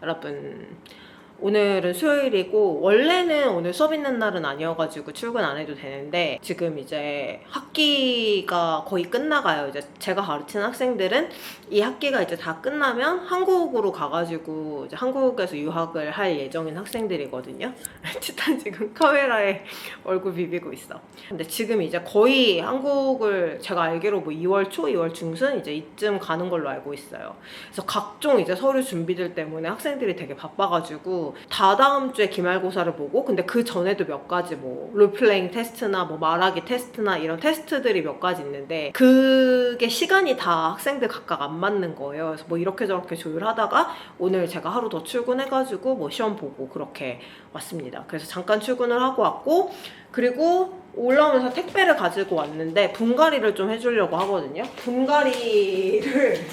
여러분, 오늘은 수요일이고 원래는 오늘 수업 있는 날은 아니어가지고 출근 안 해도 되는데 지금 이제 학기가 거의 끝나가요. 이제 제가 가르치는 학생들은 이 학기가 이제 다 끝나면 한국으로 가가지고 이제 한국에서 유학을 할 예정인 학생들이거든요. 티탄 지금 카메라에 얼굴 비비고 있어. 근데 지금 이제 거의 한국을 제가 알기로 뭐 2월 초, 2월 중순 이제 이쯤 가는 걸로 알고 있어요. 그래서 각종 이제 서류 준비들 때문에 학생들이 되게 바빠가지고 다다음 주에 기말고사를 보고, 근데 그 전에도 몇 가지 뭐 롤플레잉 테스트나 뭐 말하기 테스트나 이런 테스트들이 몇 가지 있는데 그게 시간이 다 학생들 각각 안 맞는 거예요. 그래서 뭐 이렇게 저렇게 조율하다가 오늘 제가 하루 더 출근해가지고 뭐 시험 보고 그렇게 왔습니다. 그래서 잠깐 출근을 하고 왔고, 그리고 올라오면서 택배를 가지고 왔는데 분갈이를 좀 해주려고 하거든요. 분갈이를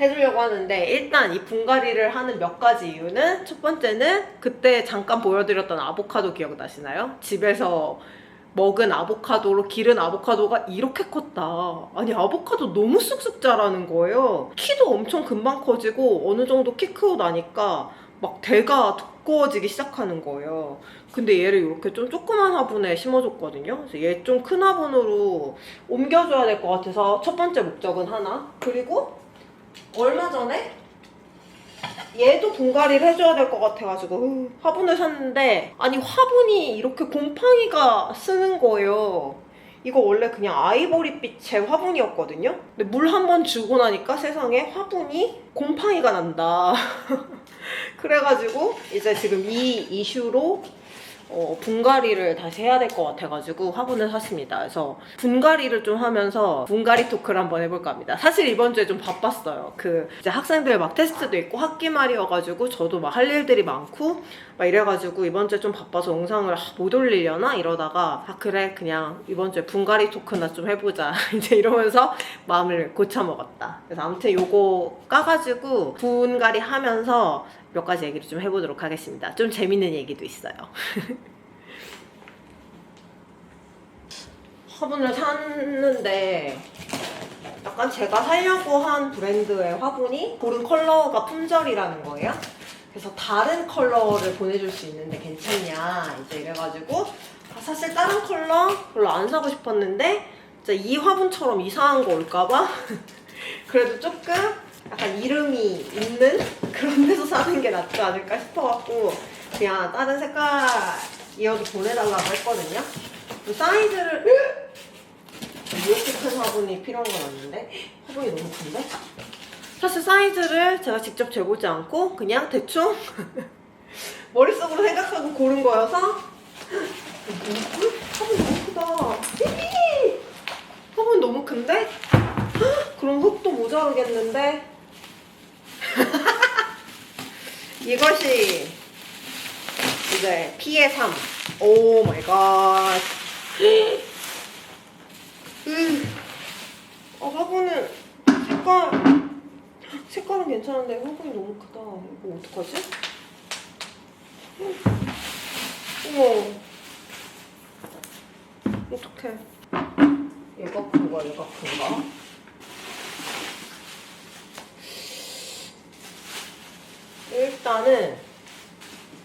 해주려고 하는데, 일단 이 분갈이를 하는 몇 가지 이유는, 첫 번째는 그때 잠깐 보여드렸던 아보카도 기억나시나요? 집에서 먹은 아보카도로 기른 아보카도가 이렇게 컸다. 아니, 아보카도 너무 쑥쑥 자라는 거예요. 키도 엄청 금방 커지고 어느 정도 키 크고 나니까 막 대가 두꺼워지기 시작하는 거예요. 근데 얘를 이렇게 좀 조그만 화분에 심어줬거든요. 그래서 얘 좀 큰 화분으로 옮겨줘야 될 것 같아서 첫 번째 목적은 하나. 그리고 얼마 전에 얘도 분갈이를 해줘야 될 것 같아가지고 화분을 샀는데, 아니 화분이 이렇게 곰팡이가 쓰는 거예요. 이거 원래 그냥 아이보리빛의 화분이었거든요. 근데 물 한 번 주고 나니까 세상에 화분이 곰팡이가 난다. 그래가지고 이제 지금 이 이슈로 분갈이를 다시 해야 될 것 같아가지고 화분을 샀습니다. 그래서 분갈이를 좀 하면서 분갈이 토크를 한번 해볼까 합니다. 사실 이번 주에 좀 바빴어요. 이제 학생들 막 테스트도 있고 학기 말이어가지고 저도 막 할 일들이 많고 막 이래가지고 이번 주에 좀 바빠서 영상을 못 올리려나 이러다가, 그래 그냥 이번 주에 분갈이 토크나 좀 해보자 이제 이러면서 마음을 고쳐먹었다. 그래서 아무튼 요거 까가지고 분갈이 하면서 몇 가지 얘기를 좀 해보도록 하겠습니다. 좀 재밌는 얘기도 있어요. 화분을 샀는데 약간 제가 사려고 한 브랜드의 화분이 고른 컬러가 품절이라는 거예요. 그래서 다른 컬러를 보내줄 수 있는데 괜찮냐 이제 이래가지고, 사실 다른 컬러 별로 안 사고 싶었는데 진짜 이 화분처럼 이상한 거 올까봐 그래도 조금 약간 이름이 있는 그런 데서 사는 게 낫지 않을까 싶어갖고 그냥 다른 색깔이어도 보내달라고 했거든요. 사이즈를 이렇게 큰 화분이 필요한 건 아닌데 화분이 너무 큰데? 사실 사이즈를 제가 직접 재보지 않고 그냥 대충 머릿속으로 생각하고 고른 거여서. 화분 너무 크다. 화분 너무 큰데? 그럼 흙도 모자르겠는데? 이것이 이제 P의 3. 오 마이 갓. 화분은 색깔은 괜찮은데 화분이 너무 크다. 이거 어떡하지? 어머, 어떡해. 얘가 큰가 얘가 큰가?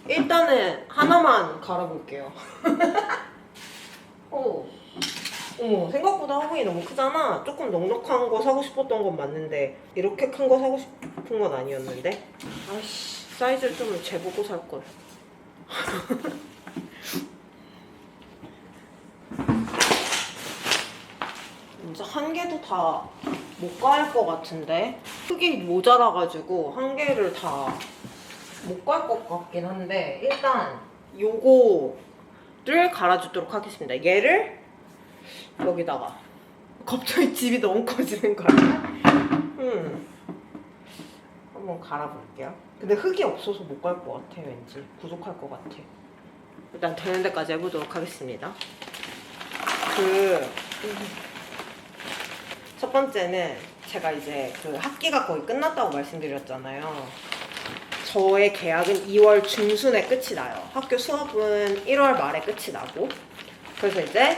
일단은 하나만 갈아볼게요. 어머, 생각보다 화분이 너무 크잖아. 조금 넉넉한 거 사고 싶었던 건 맞는데 이렇게 큰 거 사고 싶은 건 아니었는데. 아이씨, 사이즈를 좀 재보고 살걸. 진짜 한 개도 다 못 깔 것 같은데, 흙이 모자라가지고 한 개를 다 못 깔 것 같긴 한데, 일단 요거를 갈아주도록 하겠습니다. 얘를 여기다가. 갑자기 집이 너무 커지는 거 아니야? 한번 갈아볼게요. 근데 흙이 없어서 못 갈 것 같아. 왠지 부족할 것 같아. 일단 되는 데까지 해보도록 하겠습니다. 첫 번째는 제가 이제 학기가 거의 끝났다고 말씀드렸잖아요. 저의 계약은 2월 중순에 끝이 나요. 학교 수업은 1월 말에 끝이 나고, 그래서 이제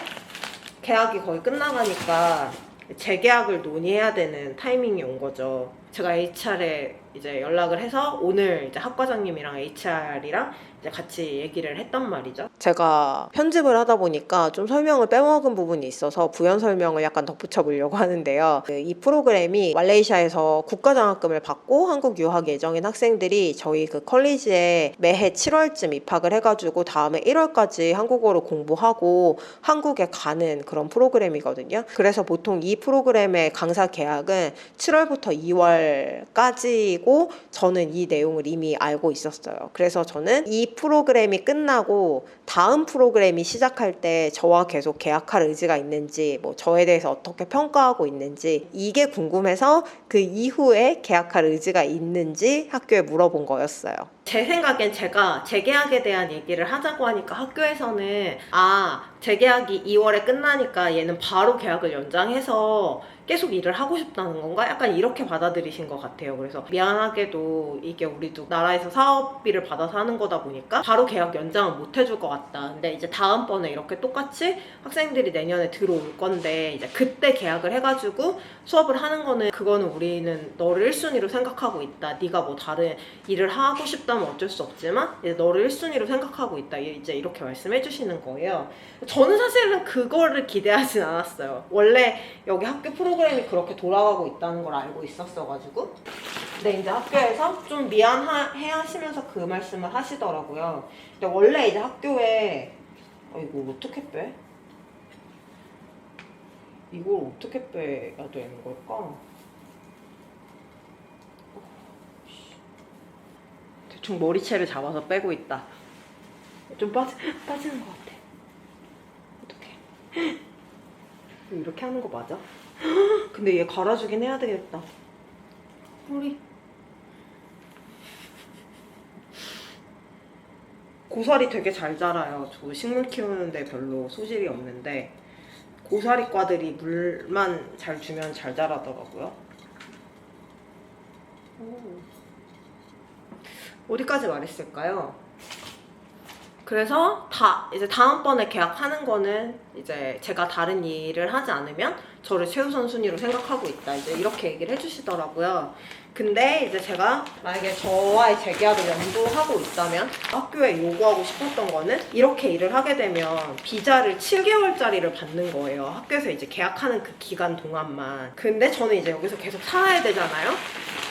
계약이 거의 끝나가니까 재계약을 논의해야 되는 타이밍이 온 거죠. 제가 HR에 이제 연락을 해서 오늘 이제 학과장님이랑 HR이랑 이제 같이 얘기를 했단 말이죠. 제가 편집을 하다 보니까 좀 설명을 빼먹은 부분이 있어서 부연 설명을 약간 덧붙여 보려고 하는데요. 이 프로그램이 말레이시아에서 국가장학금을 받고 한국 유학 예정인 학생들이 저희 그 컬리지에 매해 7월쯤 입학을 해가지고 다음에 1월까지 한국어로 공부하고 한국에 가는 그런 프로그램이거든요. 그래서 보통 이 프로그램의 강사 계약은 7월부터 2월까지고 저는 이 내용을 이미 알고 있었어요. 그래서 저는 이 프로그램이 끝나고 다음 프로그램이 시작할 때 저와 계속 계약할 의지가 있는지, 뭐 저에 대해서 어떻게 평가하고 있는지, 이게 궁금해서 그 이후에 계약할 의지가 있는지 학교에 물어본 거였어요. 제 생각엔 제가 재계약에 대한 얘기를 하자고 하니까 학교에서는 재계약이 2월에 끝나니까 얘는 바로 계약을 연장해서 계속 일을 하고 싶다는 건가? 약간 이렇게 받아들이신 것 같아요. 그래서 미안하게도 이게 우리도 나라에서 사업비를 받아서 하는 거다 보니까 바로 계약 연장은 못 해줄 것 같다. 근데 이제 다음번에 이렇게 똑같이 학생들이 내년에 들어올 건데 이제 그때 계약을 해가지고 수업을 하는 거는 그거는 우리는 너를 1순위로 생각하고 있다. 네가 뭐 다른 일을 하고 싶다면 어쩔 수 없지만 이제 너를 1순위로 생각하고 있다. 이제 이렇게 말씀해 주시는 거예요. 저는 사실은 그거를 기대하진 않았어요. 원래 여기 학교 프로그램이 그렇게 돌아가고 있다는 걸 알고 있었어가지고. 근데 이제 학교에서 좀 미안해 하시면서 그 말씀을 하시더라고요. 근데 원래 이제 학교에 이거 어떻게 빼? 이걸 어떻게 빼야 되는 걸까? 대충 머리채를 잡아서 빼고 있다. 좀 빠지는 것 같아. 어떡해. 이렇게 하는 거 맞아? 근데 얘 갈아주긴 해야 되겠다. 우리 고사리 되게 잘 자라요. 저 식물 키우는데 별로 소질이 없는데 고사리과들이 물만 잘 주면 잘 자라더라고요. 어디까지 말했을까요? 그래서 이제 다음번에 계약하는 거는 이제 제가 다른 일을 하지 않으면 저를 최우선 순위로 생각하고 있다. 이제 이렇게 얘기를 해주시더라고요. 근데 이제 제가 만약에 저와의 재계약을 염두하고 있다면 학교에 요구하고 싶었던 거는 이렇게 일을 하게 되면 비자를 7개월짜리를 받는 거예요. 학교에서 이제 계약하는 그 기간 동안만. 근데 저는 이제 여기서 계속 살아야 되잖아요.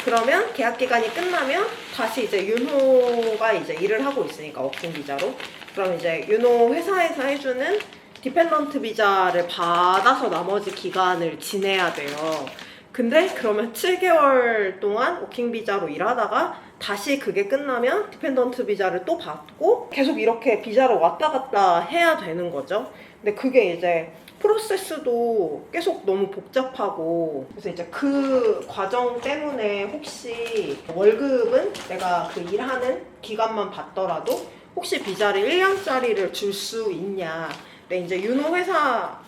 그러면 계약 기간이 끝나면 다시 이제 윤호가 이제 일을 하고 있으니까 워킹 비자로. 그럼 이제 윤호 회사에서 해주는 디펜던트 비자를 받아서 나머지 기간을 지내야 돼요. 근데 그러면 7개월 동안 워킹 비자로 일하다가 다시 그게 끝나면 디펜던트 비자를 또 받고 계속 이렇게 비자를 왔다 갔다 해야 되는 거죠. 근데 그게 이제 프로세스도 계속 너무 복잡하고, 그래서 이제 그 과정 때문에 혹시 월급은 내가 그 일하는 기간만 받더라도 혹시 비자를 1년짜리를 줄 수 있냐. 근데 이제 윤호 회사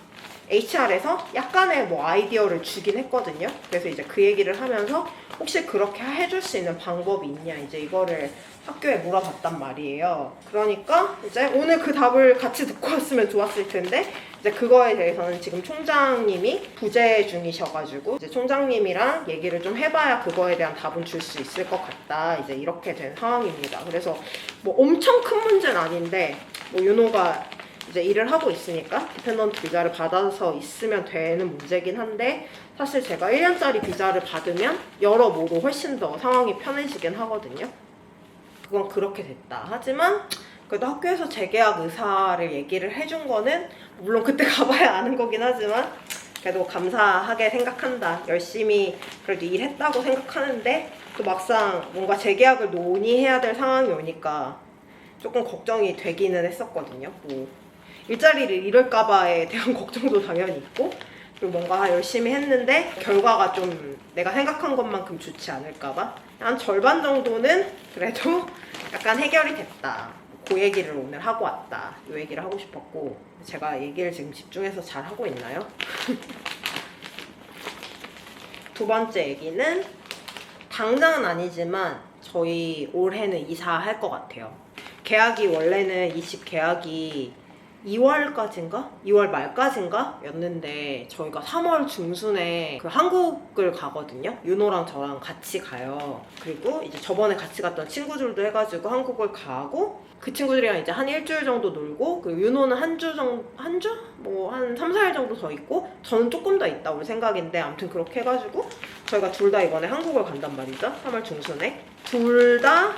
HR에서 약간의 뭐 아이디어를 주긴 했거든요. 그래서 이제 그 얘기를 하면서 혹시 그렇게 해줄 수 있는 방법이 있냐, 이제 이거를 학교에 물어봤단 말이에요. 그러니까 이제 오늘 그 답을 같이 듣고 왔으면 좋았을 텐데, 이제 그거에 대해서는 지금 총장님이 부재 중이셔가지고 이제 총장님이랑 얘기를 좀 해봐야 그거에 대한 답은 줄 수 있을 것 같다. 이제 이렇게 된 상황입니다. 그래서 뭐 엄청 큰 문제는 아닌데, 뭐 윤호가 이제 일을 하고 있으니까 디펜던트 비자를 받아서 있으면 되는 문제긴 한데, 사실 제가 1년짜리 비자를 받으면 여러모로 훨씬 더 상황이 편해지긴 하거든요. 그건 그렇게 됐다. 하지만 그래도 학교에서 재계약 의사를 얘기를 해준 거는 물론 그때 가봐야 아는 거긴 하지만 그래도 감사하게 생각한다. 열심히 그래도 일했다고 생각하는데 또 막상 뭔가 재계약을 논의해야 될 상황이 오니까 조금 걱정이 되기는 했었거든요. 뭐 일자리를 잃을까봐에 대한 걱정도 당연히 있고, 그리고 뭔가 열심히 했는데 결과가 좀 내가 생각한 것만큼 좋지 않을까봐 한 절반 정도는 그래도 약간 해결이 됐다. 그 얘기를 오늘 하고 왔다. 이 얘기를 하고 싶었고, 제가 얘기를 지금 집중해서 잘 하고 있나요? 두 번째 얘기는 당장은 아니지만 저희 올해는 이사할 것 같아요. 계약이 원래는 20 계약이 2월까지인가? 2월 말까지인가? 였는데 저희가 3월 중순에 그 한국을 가거든요. 윤호랑 저랑 같이 가요. 그리고 이제 저번에 같이 갔던 친구들도 해가지고 한국을 가고 그 친구들이랑 이제 한 일주일 정도 놀고 그 윤호는 한 주 정도, 한 주? 뭐 한 3, 4일 정도 더 있고 저는 조금 더 있다 올 생각인데 아무튼 그렇게 해가지고 저희가 둘 다 이번에 한국을 간단 말이죠. 3월 중순에. 둘 다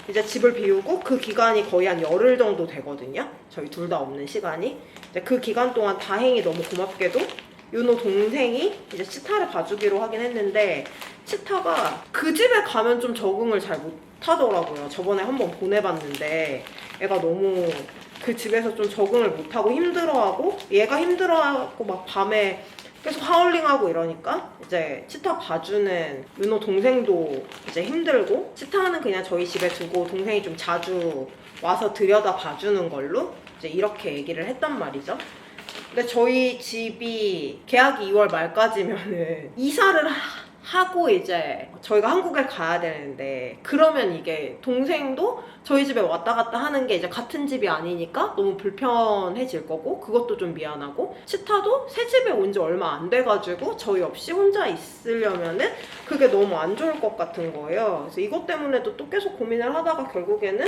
이제 집을 비우고 그 기간이 거의 한 열흘 정도 되거든요. 저희 둘 다 없는 시간이. 이제 그 기간 동안 다행히 너무 고맙게도 윤호 동생이 이제 치타를 봐주기로 하긴 했는데 치타가 그 집에 가면 좀 적응을 잘 못하더라고요. 저번에 한번 보내봤는데 애가 너무 그 집에서 좀 적응을 못하고 힘들어하고 얘가 힘들어하고 막 밤에 계속 하울링하고 이러니까 이제 치타 봐주는 윤호 동생도 이제 힘들고 치타는 그냥 저희 집에 두고 동생이 좀 자주 와서 들여다 봐주는 걸로 이제 이렇게 얘기를 했단 말이죠. 근데 저희 집이 계약이 2월 말까지면은 이사를 하고 이제 저희가 한국에 가야 되는데 그러면 이게 동생도 저희 집에 왔다 갔다 하는 게 이제 같은 집이 아니니까 너무 불편해질 거고 그것도 좀 미안하고 치타도 새 집에 온 지 얼마 안 돼가지고 저희 없이 혼자 있으려면은 그게 너무 안 좋을 것 같은 거예요. 그래서 이것 때문에도 또 계속 고민을 하다가 결국에는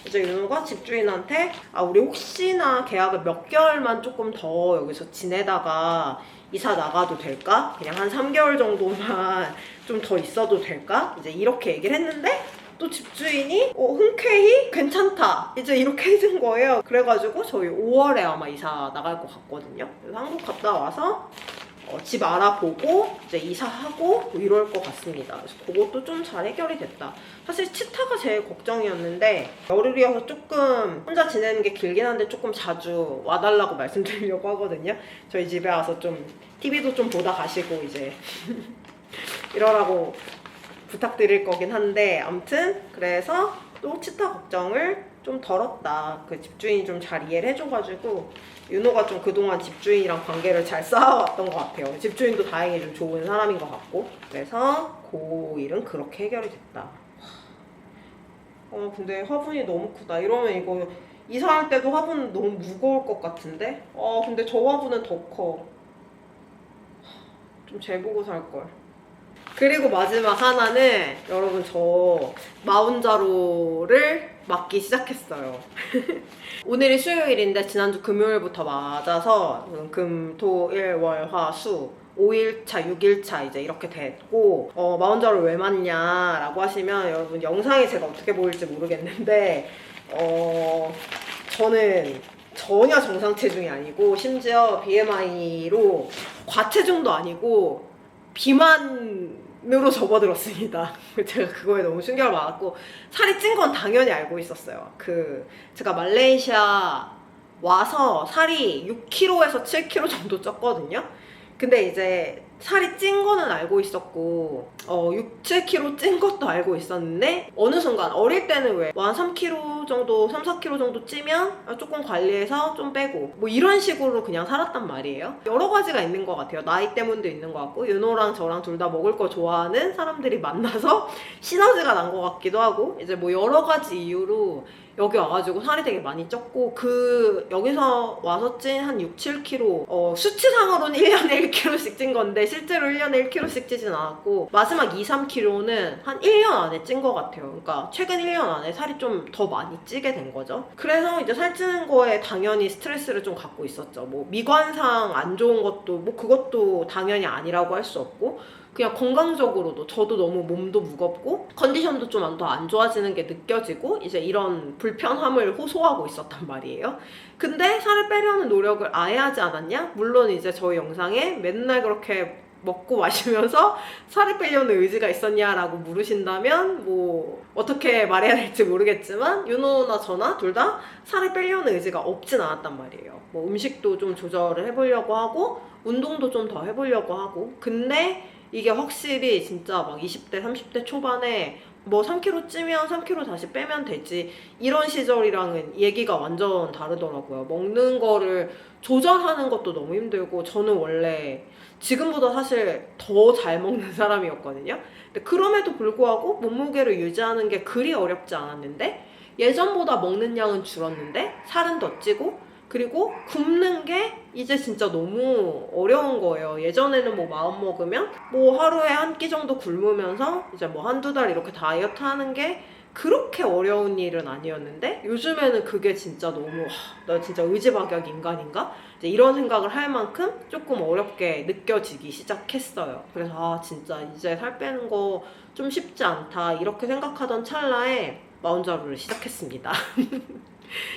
이제 윤호가 집주인한테 우리 혹시나 계약을 몇 개월만 조금 더 여기서 지내다가 이사 나가도 될까? 그냥 한 3개월 정도만 좀 더 있어도 될까? 이제 이렇게 얘기를 했는데 또 집주인이 흔쾌히 괜찮다 이제 이렇게 해준 거예요. 그래가지고 저희 5월에 아마 이사 나갈 것 같거든요. 그래서 한국 갔다 와서 집 알아보고 이제 이사하고 뭐 이럴 것 같습니다. 그래서 그것도 좀 잘 해결이 됐다. 사실 치타가 제일 걱정이었는데 열흘이어서 조금 혼자 지내는 게 길긴 한데 조금 자주 와달라고 말씀드리려고 하거든요. 저희 집에 와서 좀 TV도 좀 보다 가시고 이제 이러라고 부탁드릴 거긴 한데 아무튼 그래서 또 치타 걱정을 좀 덜었다. 그 집주인이 좀 잘 이해를 해줘가지고 윤호가 좀 그동안 집주인이랑 관계를 잘 쌓아왔던 것 같아요. 집주인도 다행히 좀 좋은 사람인 것 같고 그래서 그 일은 그렇게 해결이 됐다. 근데 화분이 너무 크다. 이러면 이거 이사할 때도 화분 너무 무거울 것 같은데? 근데 저 화분은 더 커. 좀 재보고 살걸. 그리고 마지막 하나는 여러분 저 마운자로를 맞기 시작했어요. 오늘이 수요일인데 지난주 금요일부터 맞아서 금, 토, 일, 월, 화, 수 5일차, 6일차 이제 이렇게 됐고 마운자로 왜 맞냐라고 하시면 여러분 영상이 제가 어떻게 보일지 모르겠는데 저는 전혀 정상 체중이 아니고 심지어 BMI로 과체중도 아니고 비만으로 접어들었습니다. 제가 그거에 너무 충격을 받았고 살이 찐 건 당연히 알고 있었어요. 제가 말레이시아 와서 살이 6kg에서 7kg 정도 쪘거든요. 근데 이제 살이 찐 거는 알고 있었고 6, 7kg 찐 것도 알고 있었는데 어느 순간 어릴 때는 왜 한 3kg 정도, 3, 4kg 정도 찌면 조금 관리해서 좀 빼고 뭐 이런 식으로 그냥 살았단 말이에요. 여러 가지가 있는 것 같아요. 나이 때문도 있는 것 같고 윤호랑 저랑 둘 다 먹을 거 좋아하는 사람들이 만나서 시너지가 난 것 같기도 하고 이제 뭐 여러 가지 이유로 여기 와가지고 살이 되게 많이 쪘고 여기서 와서 찐 한 6, 7kg 수치상으로는 1년에 1kg씩 찐 건데 실제로 1년에 1kg씩 찌진 않았고 마지막 2, 3kg는 한 1년 안에 찐 것 같아요. 그러니까 최근 1년 안에 살이 좀 더 많이 찌게 된 거죠. 그래서 이제 살찌는 거에 당연히 스트레스를 좀 갖고 있었죠. 뭐 미관상 안 좋은 것도 뭐 그것도 당연히 아니라고 할 수 없고 그냥 건강적으로도 저도 너무 몸도 무겁고 컨디션도 좀 더 안 좋아지는 게 느껴지고 이제 이런 불편함을 호소하고 있었단 말이에요. 근데 살을 빼려는 노력을 아예 하지 않았냐? 물론 이제 저희 영상에 맨날 그렇게 먹고 마시면서 살을 빼려는 의지가 있었냐라고 물으신다면 뭐 어떻게 말해야 될지 모르겠지만 윤호나 저나 둘 다 살을 빼려는 의지가 없진 않았단 말이에요. 뭐 음식도 좀 조절을 해보려고 하고 운동도 좀 더 해보려고 하고 근데 이게 확실히 진짜 막 20대, 30대 초반에 뭐 3kg 찌면 3kg 다시 빼면 되지 이런 시절이랑은 얘기가 완전 다르더라고요. 먹는 거를 조절하는 것도 너무 힘들고 저는 원래 지금보다 사실 더 잘 먹는 사람이었거든요. 근데 그럼에도 불구하고 몸무게를 유지하는 게 그리 어렵지 않았는데 예전보다 먹는 양은 줄었는데 살은 더 찌고 그리고 굽는 게 이제 진짜 너무 어려운 거예요. 예전에는 뭐 마음 먹으면 뭐 하루에 한 끼 정도 굶으면서 이제 뭐 한두 달 이렇게 다이어트 하는 게 그렇게 어려운 일은 아니었는데 요즘에는 그게 진짜 너무 나 진짜 의지박약 인간인가? 이제 이런 생각을 할 만큼 조금 어렵게 느껴지기 시작했어요. 그래서 진짜 이제 살 빼는 거 좀 쉽지 않다 이렇게 생각하던 찰나에 마운자루를 시작했습니다.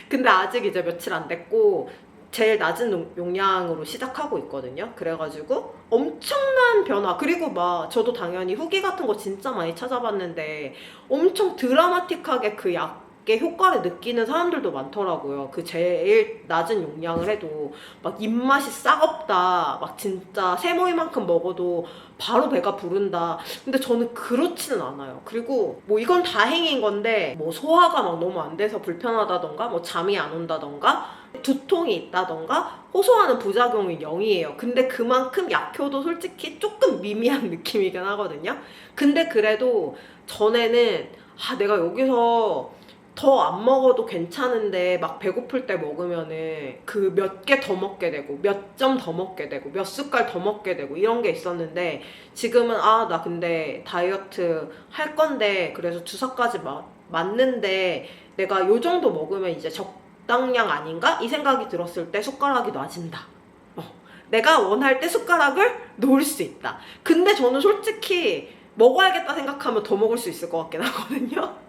근데 아직 이제 며칠 안 됐고 제일 낮은 용량으로 시작하고 있거든요. 그래가지고 엄청난 변화. 그리고 막 저도 당연히 후기 같은 거 진짜 많이 찾아봤는데 엄청 드라마틱하게 그 약의 효과를 느끼는 사람들도 많더라고요. 그 제일 낮은 용량을 해도 막 입맛이 싹없다, 막 진짜 세모이만큼 먹어도 바로 배가 부른다. 근데 저는 그렇지는 않아요. 그리고 뭐 이건 다행인 건데 뭐 소화가 막 너무 안 돼서 불편하다던가 뭐 잠이 안 온다던가 두통이 있다던가 호소하는 부작용이 0이에요. 근데 그만큼 약효도 솔직히 조금 미미한 느낌이긴 하거든요. 근데 그래도 전에는 내가 여기서 더 안 먹어도 괜찮은데 막 배고플 때 먹으면은 그 몇 개 더 먹게 되고 몇 점 더 먹게 되고 몇 숟갈 더 먹게 되고 이런 게 있었는데 지금은 나 근데 다이어트 할 건데 그래서 주사까지 맞는데 내가 요 정도 먹으면 이제 적당량 아닌가? 이 생각이 들었을 때 숟가락이 놔진다. 내가 원할 때 숟가락을 놓을 수 있다. 근데 저는 솔직히 먹어야겠다 생각하면 더 먹을 수 있을 것 같긴 하거든요.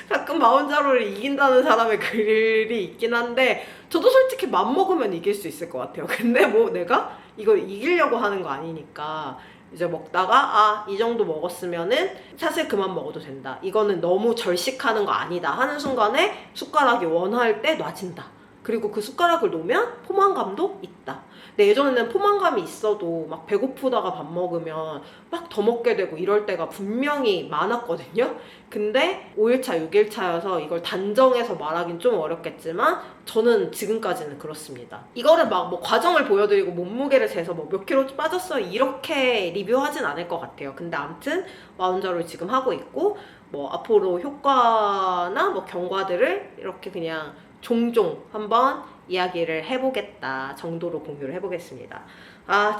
가끔 마운자로를 이긴다는 사람의 글이 있긴 한데 저도 솔직히 맘먹으면 이길 수 있을 것 같아요. 근데 뭐 내가 이걸 이기려고 하는 거 아니니까 이제 먹다가 이 정도 먹었으면은 사실 그만 먹어도 된다. 이거는 너무 절식하는 거 아니다 하는 순간에 숟가락이 원할 때 놔진다. 그리고 그 숟가락을 놓으면 포만감도 있다. 근데 예전에는 포만감이 있어도 막 배고프다가 밥 먹으면 막 더 먹게 되고 이럴 때가 분명히 많았거든요. 근데 5일차, 6일차여서 이걸 단정해서 말하긴 좀 어렵겠지만 저는 지금까지는 그렇습니다. 이거를 막 뭐 과정을 보여드리고 몸무게를 재서 뭐 몇 킬로 빠졌어요 이렇게 리뷰하진 않을 것 같아요. 근데 아무튼 마운자로를 지금 하고 있고 뭐 앞으로 효과나 뭐 경과들을 이렇게 그냥 종종 한번 이야기를 해보겠다 정도로 공유를 해보겠습니다.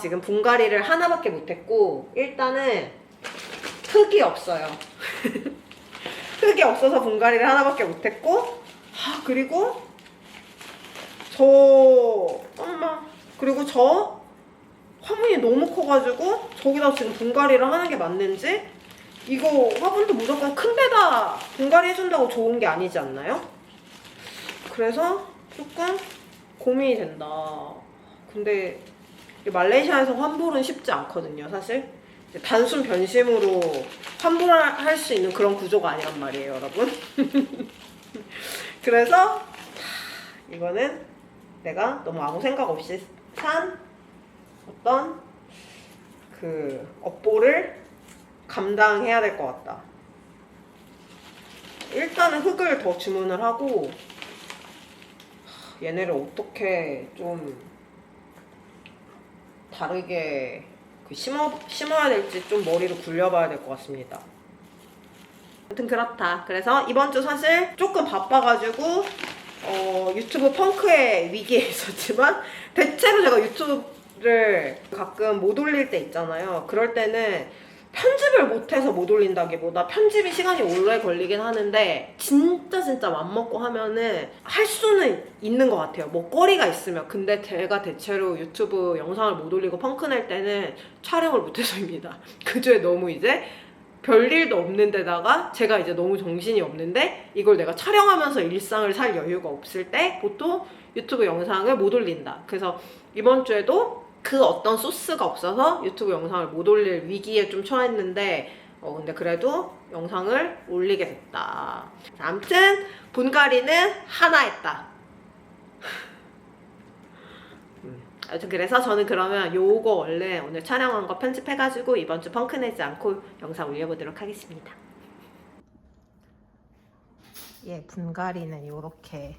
지금 분갈이를 하나밖에 못했고 일단은 흙이 없어요. 흙이 없어서 분갈이를 하나밖에 못했고 그리고 그리고 저 화분이 너무 커가지고 저기다 지금 분갈이를 하는 게 맞는지 이거 화분도 무조건 큰 데다 분갈이 해준다고 좋은 게 아니지 않나요? 그래서 조금 고민이 된다. 근데 말레이시아에서 환불은 쉽지 않거든요, 사실. 단순 변심으로 환불할 수 있는 그런 구조가 아니란 말이에요, 여러분. 그래서 이거는 내가 너무 아무 생각 없이 산 어떤 그 업보를 감당해야 될 것 같다. 일단은 흙을 더 주문을 하고 얘네를 어떻게 좀 다르게 심어야 될지 좀 머리를 굴려봐야 될 것 같습니다. 아무튼 그렇다. 그래서 이번 주 사실 조금 바빠가지고 유튜브 펑크의 위기에 있었지만 대체로 제가 유튜브를 가끔 못 올릴 때 있잖아요. 그럴 때는 편집을 못해서 못 올린다기보다 편집이 시간이 오래 걸리긴 하는데 진짜 맘먹고 하면은 할 수는 있는 것 같아요. 뭐 거리가 있으면. 근데 제가 대체로 유튜브 영상을 못 올리고 펑크 낼 때는 촬영을 못해서입니다. 그 주에 너무 이제 별일도 없는 데다가 제가 이제 너무 정신이 없는데 이걸 내가 촬영하면서 일상을 살 여유가 없을 때 보통 유튜브 영상을 못 올린다. 그래서 이번 주에도 그 어떤 소스가 없어서 유튜브 영상을 못 올릴 위기에 좀 처했는데 근데 그래도 영상을 올리게 됐다. 아무튼 분갈이는 하나 했다. 아무튼 그래서 저는 그러면 요거 원래 오늘 촬영한 거 편집해가지고 이번 주 펑크 내지 않고 영상 올려보도록 하겠습니다. 분갈이는 요렇게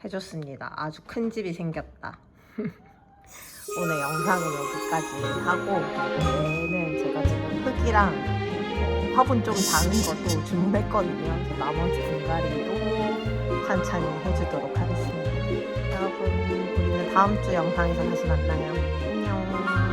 해줬습니다. 아주 큰 집이 생겼다. 오늘 영상은 여기까지 하고 얘는 제가 지금 흙이랑 화분 좀 작은 것도 주문했거든요. 나머지 분갈이도 천천히 해주도록 하겠습니다. 여러분. 우리는 다음 주 영상에서 다시 만나요. 안녕.